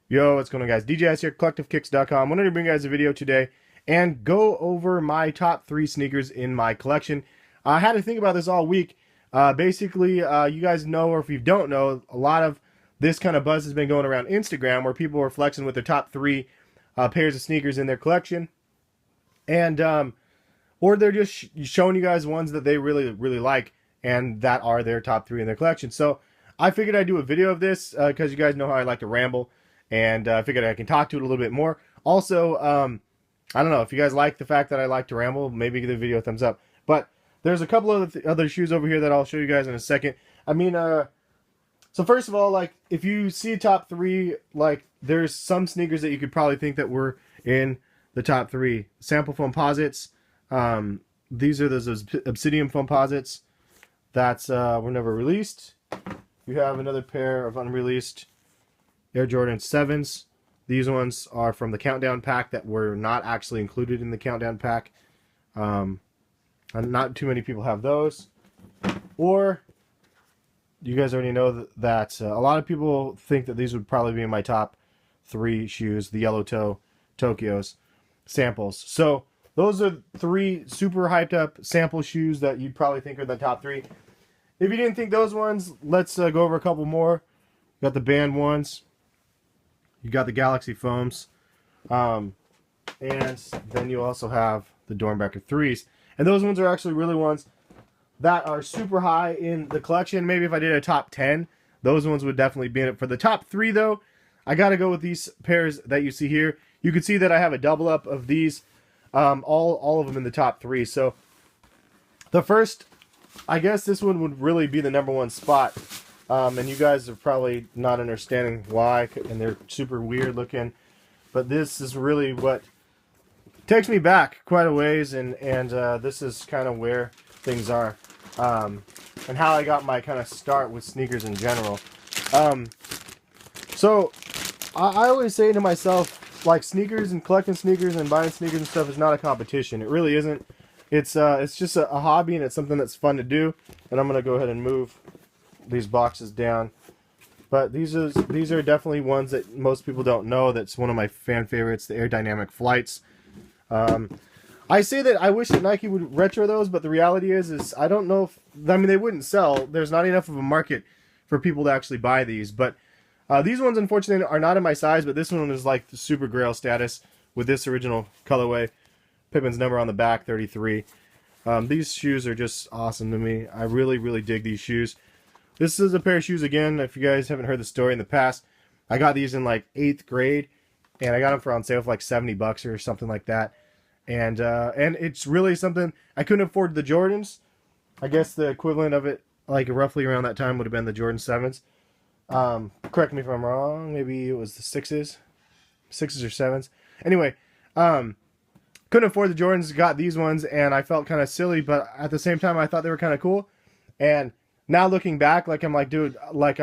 Yo, what's going on, guys? DJS here, CollectiveKicks.com. Wanted to bring you guys a video today and go over my top 3 sneakers in my collection. I had to think about this all week. Basically, you guys know, or if you don't know, a lot of this kind of buzz has been going around Instagram where people are flexing with their top 3 pairs of sneakers in their collection. And, or they're just showing you guys ones that they really like and that are their top 3 in their collection. So I figured I'd do a video of this because you guys know how I like to ramble. And I figured I can talk to it a little bit more. Also, I don't know, if you guys like the fact that I like to ramble, maybe give the video a thumbs up. But there's a couple of other shoes over here that I'll show you guys in a second. I mean, so first of all, like, if you see top 3, like, there's some sneakers that you could probably think that were in the top 3. Sample Foamposites. These are those Obsidian Foamposites that were never released. You have another pair of unreleased Air Jordan 7s. These ones are from the Countdown pack that were not actually included in the Countdown pack. And not too many people have those. Or, you guys already know that a lot of people think that these would probably be in my top 3 shoes, the Yellow Toe Tokyos samples. So, those are 3 super hyped up sample shoes that you'd probably think are the top 3. If you didn't think those ones, let's go over a couple more. Got the band ones. You got the Galaxy Foams, and then you also have the Doernbecher 3s. And those ones are actually really ones that are super high in the collection. Maybe if I did a top 10, those ones would definitely be in it. For the top 3, though, I got to go with these pairs that you see here. You can see that I have a double up of these, all of them in the top 3. So the first, I guess this one would really be the #1 spot. And you guys are probably not understanding why, and they're super weird looking. But this is really what takes me back quite a ways, and this is kind of where things are. And how I got my kind of start with sneakers in general. So, I always say to myself, like, sneakers and collecting sneakers and buying sneakers and stuff is not a competition. It really isn't. It's just a hobby, and it's something that's fun to do. And I'm going to go ahead and move these boxes down, but these are definitely ones that most people don't know. That's one of my fan favorites, the Aerodynamic Flights. I say that I wish that Nike would retro those, but the reality is I don't know if, I mean, they wouldn't sell. There's not enough of a market for people to actually buy these. But these ones, unfortunately, are not in my size, but this one is like the super grail status with this original colorway. Pippin's number on the back, 33. These shoes are just awesome to me. I really dig these shoes. This is a pair of shoes, again, if you guys haven't heard the story in the past. I got these in like 8th grade, and I got them for on sale for like $70 or something like that. And it's really something, I couldn't afford the Jordans. I guess the equivalent of it, like roughly around that time, would have been the Jordan 7s. Correct me if I'm wrong, maybe it was the 6s or 7s. Anyway, couldn't afford the Jordans, got these ones, and I felt kind of silly, but at the same time, I thought they were kind of cool. And now looking back, like, I'm like, dude, like,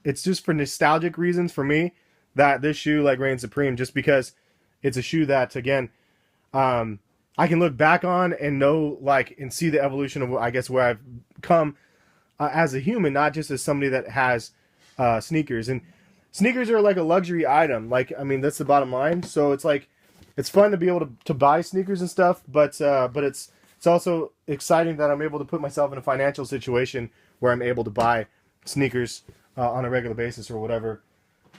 it's just for nostalgic reasons for me that this shoe, like, reigns supreme, just because it's a shoe that, again, I can look back on and know, like, and see the evolution of, I guess, where I've come as a human, not just as somebody that has sneakers. And sneakers are like a luxury item. Like, I mean, that's the bottom line. So it's like, it's fun to be able to buy sneakers and stuff, but it's also exciting that I'm able to put myself in a financial situation where I'm able to buy sneakers on a regular basis or whatever.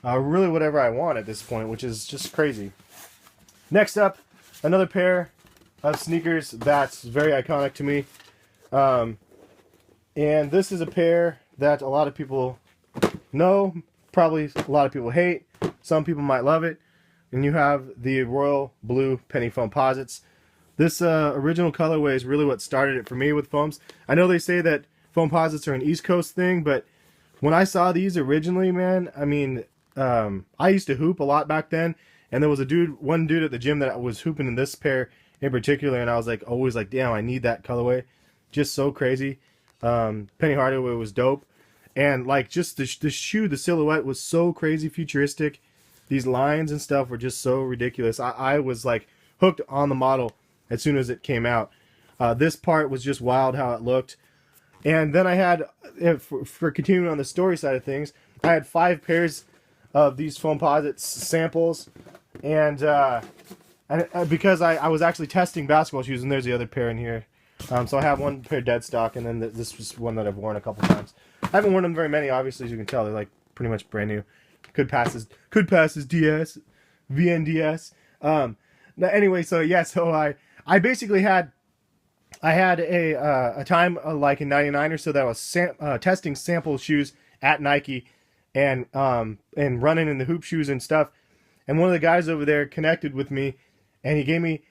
Really whatever I want at this point, which is just crazy. Next up, another pair of sneakers that's very iconic to me. And this is a pair that a lot of people know, probably a lot of people hate. Some people might love it. And you have the Royal Blue Penny Foamposites. This original colorway is really what started it for me with foams. I know they say that Foamposites are an East Coast thing, but when I saw these originally, man, I mean, I used to hoop a lot back then, and there was one dude at the gym that was hooping in this pair in particular, and I was like, always like, damn, I need that colorway. Just so crazy. Penny Hardaway was dope, and like just the shoe, the silhouette was so crazy futuristic. These lines and stuff were just so ridiculous. I was like hooked on the model as soon as it came out. This part was just wild how it looked. And then I had, for continuing on the story side of things, I had 5 pairs of these Foamposite samples, and because I was actually testing basketball shoes, and there's the other pair in here. So I have one pair dead stock, and then this was one that I've worn a couple times. I haven't worn them very many, obviously, as you can tell. They're like pretty much brand new. Could pass as DS, VNDS. Anyway, so yeah, so I basically had a time like in '99 or so that I was testing sample shoes at Nike, and running in the hoop shoes and stuff. And one of the guys over there connected with me, and he gave me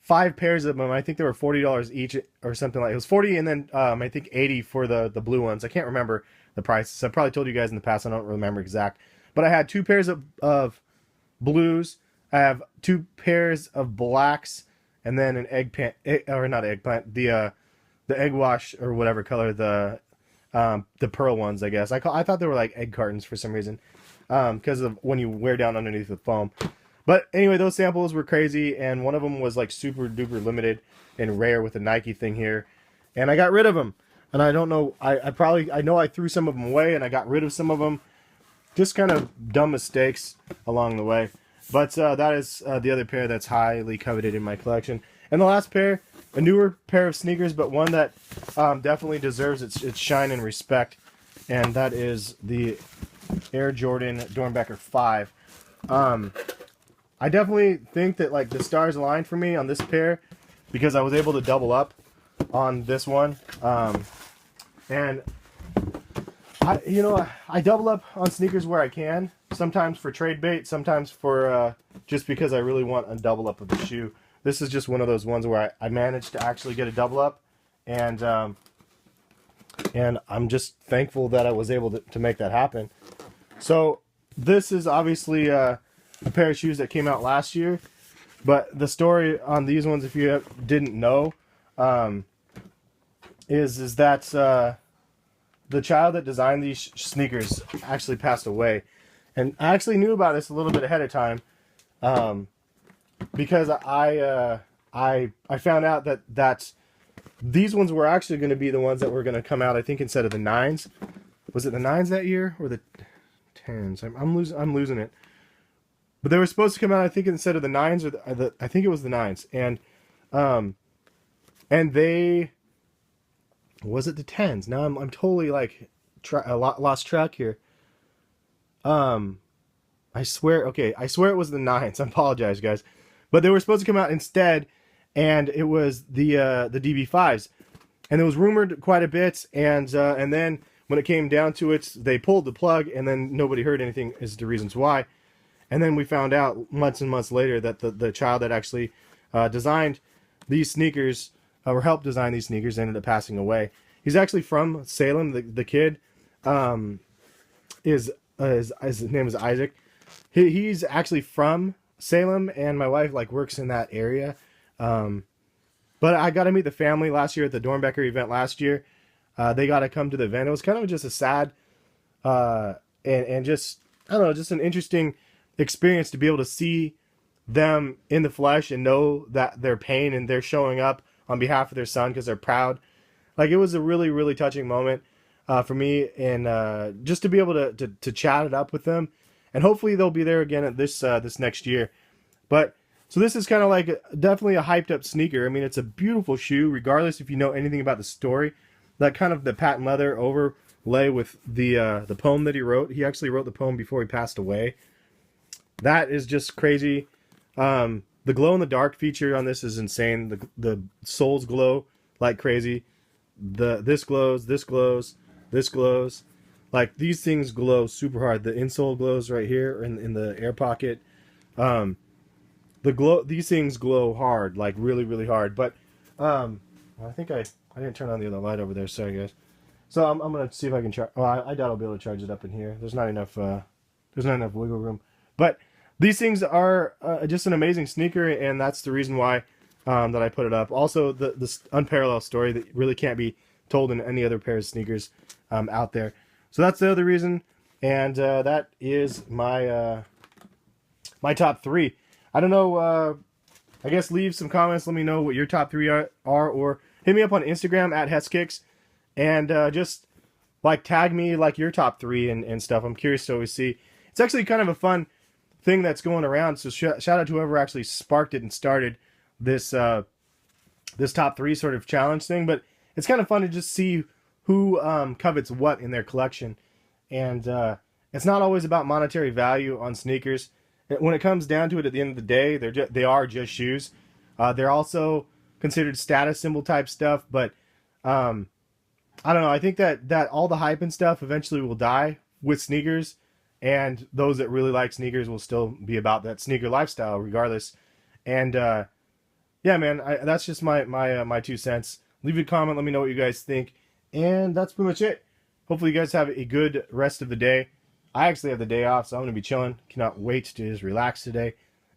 5 pairs of them. I think they were $40 each or something like. It was 40, and then I think 80 for the blue ones. I can't remember the prices. I've probably told you guys in the past. I don't remember exact. But I had 2 pairs of blues. I have 2 pairs of blacks, and then an not eggplant, the egg wash or whatever color, the pearl ones, I guess. I thought they were like egg cartons for some reason, because of when you wear down underneath the foam. But anyway, those samples were crazy, and one of them was like super duper limited and rare with the Nike thing here, and I got rid of them. And I don't know, I know I threw some of them away, and I got rid of some of them. Just kind of dumb mistakes along the way. But that is the other pair that's highly coveted in my collection. And the last pair, a newer pair of sneakers, but one that definitely deserves its shine and respect. And that is the Air Jordan Doernbecher 5. I definitely think that like the stars aligned for me on this pair, because I was able to double up on this one. And I double up on sneakers where I can. Sometimes for trade bait, sometimes for just because I really want a double up of the shoe. This is just one of those ones where I managed to actually get a double up, and I'm just thankful that I was able to make that happen. So this is obviously a pair of shoes that came out last year, but the story on these ones, if you didn't know, is that the child that designed these sneakers actually passed away. And I actually knew about this a little bit ahead of time, because I found out that these ones were actually going to be the ones that were going to come out, I think, instead of the 9s. Was it the 9s that year or the 10s? I'm losing it. But they were supposed to come out, I think, instead of the 9s, or I think it was the 9s. And they, was it the 10s? Now I'm totally like lost track here. I swear it was the 9s. I apologize, guys. But they were supposed to come out instead, and it was the DB5s. And it was rumored quite a bit, and then when it came down to it, they pulled the plug, and then nobody heard anything as to reasons why. And then we found out months and months later that the child that actually designed these sneakers, or helped design these sneakers, ended up passing away. He's actually from Salem. The kid his name is Isaac. He's actually from Salem, and my wife like works in that area. But I got to meet the family last year at the Doernbecher event last year. They got to come to the event. It was kind of just a sad and just, I don't know, just an interesting experience to be able to see them in the flesh and know that their pain, and they're showing up on behalf of their son because they're proud. Like, it was a really, really touching moment for me, and just to be able to chat it up with them, and hopefully they'll be there again at this next year. But so this is kind of like definitely a hyped up sneaker. I mean, it's a beautiful shoe, regardless if you know anything about the story. That kind of the patent leather overlay with the poem that he wrote. He actually wrote the poem before he passed away. That is just crazy. The glow in the dark feature on this is insane. The soles glow like crazy. This glows, this glows, this glows. Like, these things glow super hard. The insole glows right here in the air pocket. These things glow hard, like really, really hard. But I think I didn't turn on the other light over there. Sorry, guys. So I'm gonna see if I can charge. Well, I doubt I'll be able to charge it up in here. There's not enough wiggle room. But these things are just an amazing sneaker, and that's the reason why that I put it up. Also, this unparalleled story that really can't be told in any other pair of sneakers out there. So that's the other reason, and that is my my top 3. I don't know. I guess leave some comments. Let me know what your top 3 are, or hit me up on Instagram at HESKICKS, and just like tag me like your top 3 and stuff. I'm curious to always see. it's actually kind of a fun thing that's going around. So shout out to whoever actually sparked it and started this this top 3 sort of challenge thing. But it's kind of fun to just see who covets what in their collection. And it's not always about monetary value on sneakers. When it comes down to it, at the end of the day, they are just shoes. They're also considered status symbol type stuff, but I don't know. I think that all the hype and stuff eventually will die with sneakers, and those that really like sneakers will still be about that sneaker lifestyle regardless. And yeah, man, that's just my 2 cents. Leave a comment. Let me know what you guys think. And that's pretty much it. Hopefully you guys have a good rest of the day. I actually have the day off, so I'm going to be chilling. Cannot wait to just relax today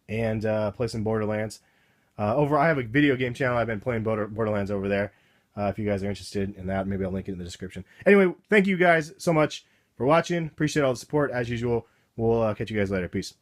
and play some Borderlands. I have a video game channel. I've been playing Borderlands over there. If you guys are interested in that, maybe I'll link it in the description. Anyway, thank you guys so much for watching. Appreciate all the support as usual. We'll catch you guys later. Peace.